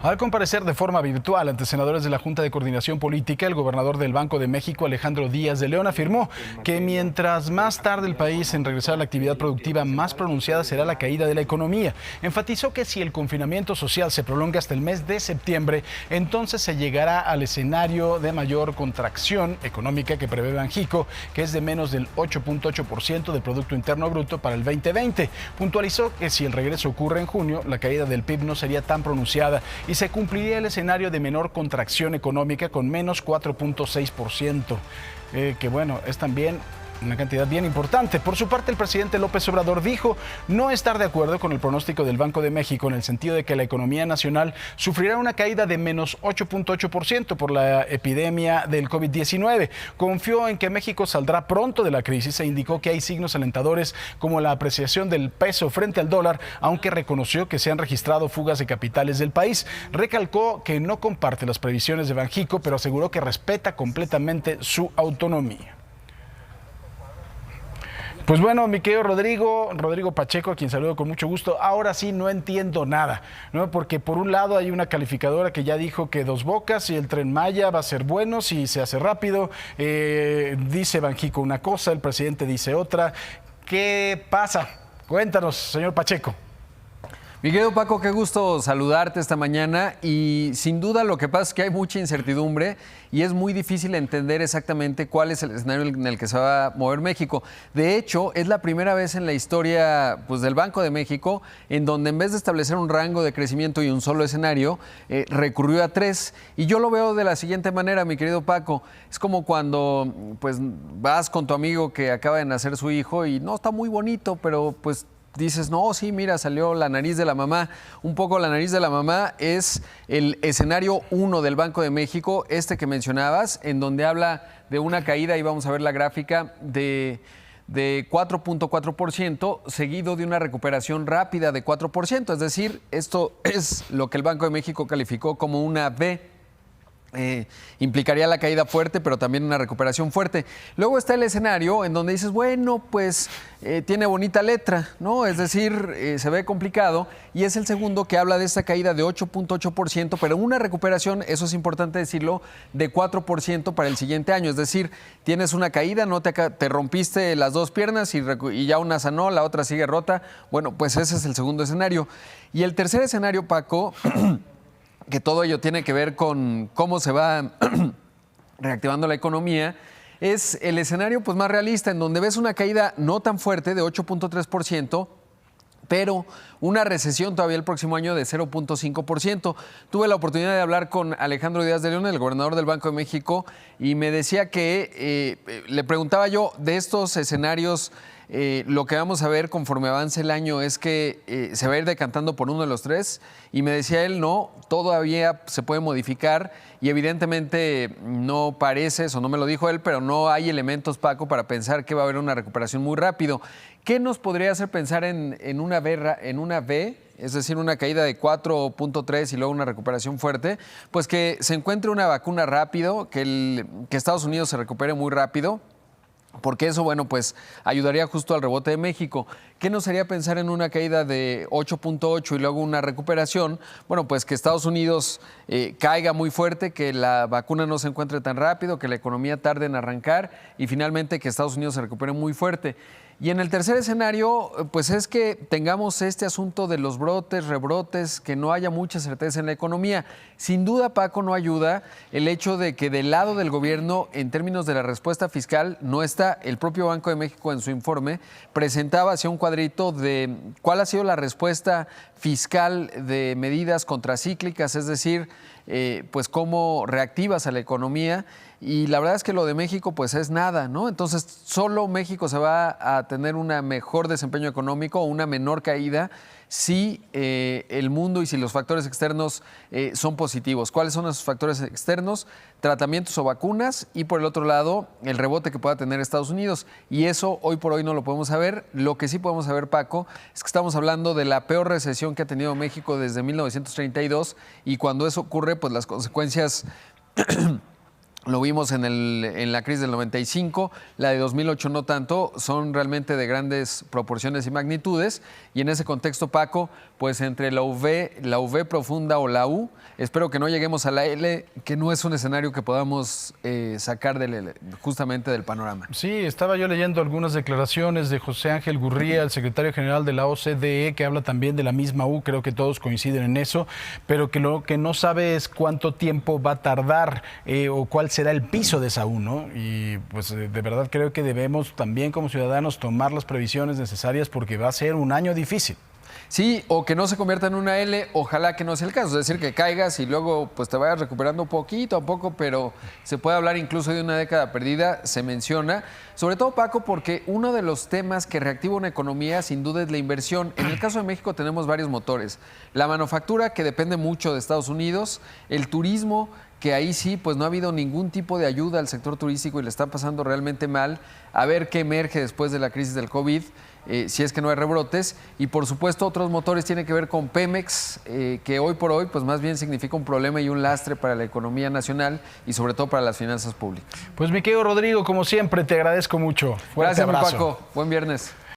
Al comparecer de forma virtual ante senadores de la Junta de Coordinación Política, el gobernador del Banco de México, Alejandro Díaz de León, afirmó que mientras más tarde el país en regresar a la actividad productiva, más pronunciada será la caída de la economía. Enfatizó que si el confinamiento social se prolonga hasta el mes de septiembre, entonces se llegará al escenario de mayor contracción económica que prevé Banjico, que es de menos del 8.8% del Producto Interno Bruto para el 2020. Puntualizó que si el regreso ocurre en junio, la caída del PIB no sería tan pronunciada y se cumpliría el escenario de menor contracción económica con menos 4.6%, que bueno, es también una cantidad bien importante. Por su parte, el presidente López Obrador dijo no estar de acuerdo con el pronóstico del Banco de México en el sentido de que la economía nacional sufrirá una caída de menos 8.8% por la epidemia del COVID-19. Confió en que México saldrá pronto de la crisis e indicó que hay signos alentadores como la apreciación del peso frente al dólar, aunque reconoció que se han registrado fugas de capitales del país. Recalcó que no comparte las previsiones de Banjico, pero aseguró que respeta completamente su autonomía. Pues bueno, mi querido Rodrigo Pacheco, a quien saludo con mucho gusto. Ahora sí no entiendo nada, ¿no? Porque por un lado hay una calificadora que ya dijo que Dos Bocas y el Tren Maya va a ser bueno si se hace rápido. Dice Banjico una cosa, el presidente dice otra. ¿Qué pasa? Cuéntanos, señor Pacheco. Mi querido Paco, qué gusto saludarte esta mañana y sin duda lo que pasa es que hay mucha incertidumbre y es muy difícil entender exactamente cuál es el escenario en el que se va a mover México. De hecho, es la primera vez en la historia del Banco de México en donde en vez de establecer un rango de crecimiento y un solo escenario, recurrió a tres. Y yo lo veo de la siguiente manera, mi querido Paco. Es como cuando vas con tu amigo que acaba de nacer su hijo y no está muy bonito, pero dices, no, sí, mira, salió la nariz de la mamá. Un poco la nariz de la mamá es el escenario 1 del Banco de México, este que mencionabas, en donde habla de una caída, y vamos a ver la gráfica, de 4.4%, seguido de una recuperación rápida de 4%. Es decir, esto es lo que el Banco de México calificó como una V. Implicaría la caída fuerte, pero también una recuperación fuerte. Luego está el escenario en donde dices, bueno, tiene bonita letra, ¿no? Es decir, se ve complicado, y es el segundo que habla de esta caída de 8.8%, pero una recuperación, eso es importante decirlo, de 4% para el siguiente año. Es decir, tienes una caída, no te rompiste las dos piernas y ya una sanó, la otra sigue rota. Bueno, pues ese es el segundo escenario. Y el tercer escenario, Paco, que todo ello tiene que ver con cómo se va reactivando la economía, es el escenario más realista, en donde ves una caída no tan fuerte de 8.3%, pero una recesión todavía el próximo año de 0.5%. Tuve la oportunidad de hablar con Alejandro Díaz de León, el gobernador del Banco de México, y me decía que, le preguntaba yo, de estos escenarios, lo que vamos a ver conforme avance el año es que se va a ir decantando por uno de los tres, y me decía él, no, todavía se puede modificar, y evidentemente no parece, eso no me lo dijo él, pero no hay elementos, Paco, para pensar que va a haber una recuperación muy rápido. ¿Qué nos podría hacer pensar en una V, es decir, una caída de 4.3 y luego una recuperación fuerte? Pues que se encuentre una vacuna rápido, que Estados Unidos se recupere muy rápido, porque eso, ayudaría justo al rebote de México. ¿Qué nos haría pensar en una caída de 8.8 y luego una recuperación? Bueno, pues que Estados Unidos caiga muy fuerte, que la vacuna no se encuentre tan rápido, que la economía tarde en arrancar y finalmente que Estados Unidos se recupere muy fuerte. Y en el tercer escenario, es que tengamos este asunto de los brotes, rebrotes, que no haya mucha certeza en la economía. Sin duda, Paco, no ayuda el hecho de que del lado del gobierno, en términos de la respuesta fiscal, no está. El propio Banco de México en su informe presentaba hacia un cuadrito de cuál ha sido la respuesta fiscal de medidas contracíclicas, es decir, cómo reactivas a la economía. Y la verdad es que lo de México es nada, ¿no? Entonces solo México se va a tener un mejor desempeño económico o una menor caída si el mundo y si los factores externos son positivos. ¿Cuáles son esos factores externos? Tratamientos o vacunas, y por el otro lado el rebote que pueda tener Estados Unidos. Y eso hoy por hoy no lo podemos saber. Lo que sí podemos saber, Paco, es que estamos hablando de la peor recesión que ha tenido México desde 1932, y cuando eso ocurre, las consecuencias Lo vimos en la crisis del 95, la de 2008 no tanto, son realmente de grandes proporciones y magnitudes. Y en ese contexto, Paco, pues entre la V profunda o la U, espero que no lleguemos a la L, que no es un escenario que podamos sacar justamente del panorama. Sí, estaba yo leyendo algunas declaraciones de José Ángel Gurría, el secretario general de la OCDE, que habla también de la misma U, creo que todos coinciden en eso, pero que lo que no sabe es cuánto tiempo va a tardar o cuál será el piso de esa U, ¿no? Y pues de verdad creo que debemos también como ciudadanos tomar las previsiones necesarias porque va a ser un año difícil. Sí, o que no se convierta en una L, ojalá que no sea el caso, es decir, que caigas y luego pues te vayas recuperando poquito a poco, pero se puede hablar incluso de una década perdida, se menciona, sobre todo, Paco, porque uno de los temas que reactiva una economía sin duda es la inversión. En el caso de México tenemos varios motores, la manufactura, que depende mucho de Estados Unidos, el turismo, que ahí sí, pues no ha habido ningún tipo de ayuda al sector turístico y le está pasando realmente mal, a ver qué emerge después de la crisis del COVID, si es que no hay rebrotes, y por supuesto otros motores tienen que ver con Pemex, que hoy por hoy pues más bien significa un problema y un lastre para la economía nacional y sobre todo para las finanzas públicas. Pues mi querido Rodrigo, como siempre, te agradezco mucho. Fuerte abrazo. Gracias, Paco. Buen viernes.